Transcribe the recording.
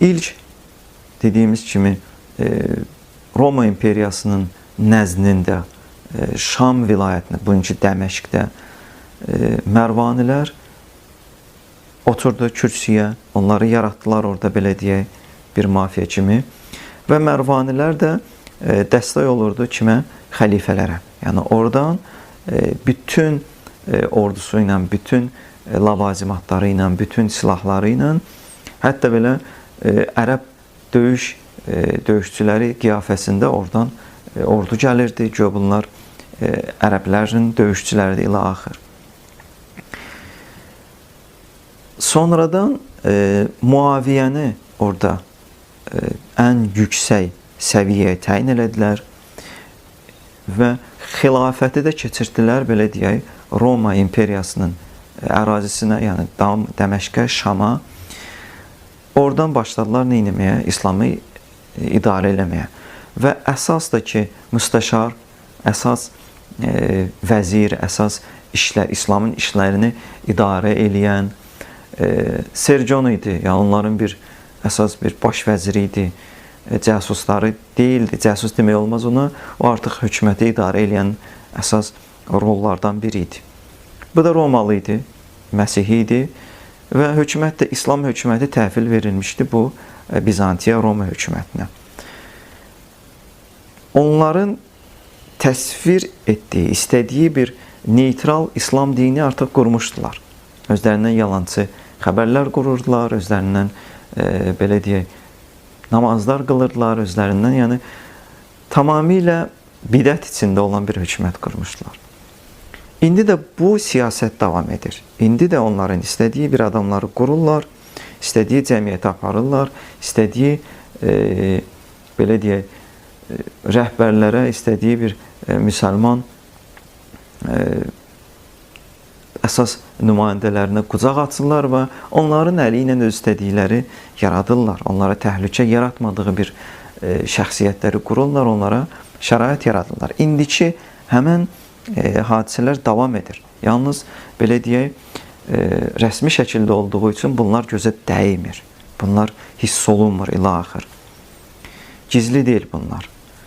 İlk dediyimiz kimi Roma imperiyasının nəzdində Şam vilayətində, bugünkü Dəməşqdə Mərvanilər oturdu kürsüyə, onları yaratdılar orada, belə deyək, bir mafiya kimi və Mərvanilər də dəstək olurdu kimə? Xəlifələrə. Yəni oradan bütün ordusu ilə, bütün lavazimatları ilə, bütün silahları ilə, hətta belə ərəb döyüşçüləri qiyafəsində oradan ordu gəlirdi. Bunlar ərəblərin döyüşçüləri ilə axır. Sonradan Muaviyyəni orada ən yüksək səviyyəyə təyin elədilər və xilafəti də keçirdilər, belə deyək, Roma imperiyasının ərazisinə, yəni Dəməşqə, Şama. Oradan başladılar nə etməyə? İslamı idarə eləməyə. Və əsas da ki, müstəşar, əsas vəzir, əsas işlər, İslamın işlərini idarə eləyən Serjon idi. Yəni onların əsas bir baş vəziri idi. Cəsusları deyildi. Cəsus demək olmaz ona. O artıq hökuməti idarə eləyən əsas rollardan biri idi. Bu da Romalı idi, Məsihi idi və hökumət də İslam hökuməti təhvil verilmişdi bu Bizantiya Roma hökumətinə. Onların təsvir etdiyi, istədiyi bir neytral İslam dini artıq qurmuşdular. Özlərindən yalançı xəbərlər qururdular, özlərindən belə deyək, namazlar qılırdılar, özlərindən, yəni tamamilə bidət içində olan bir hökumət qurmuşdular. İndi də bu siyasət davam edir. İndi də onların istədiyi bir adamları qururlar, istədiyi cəmiyyəti aparırlar, istədiyi belə deyək, rəhbərlərə, istədiyi bir müsəlman əsas nümayəndələrinə qucaq açırlar və onların əli ilə öz istədikləri yaradırlar. Onlara təhlükə yaratmadığı bir şəxsiyyətləri qururlar, onlara şərait yaradırlar. İndiki həmən hadisələr davam edir. Yalnız, belə deyək, rəsmi şəkildə olduğu üçün bunlar gözə dəymir. Bunlar hiss olunmur ilə axır. Gizli deyil bunlar.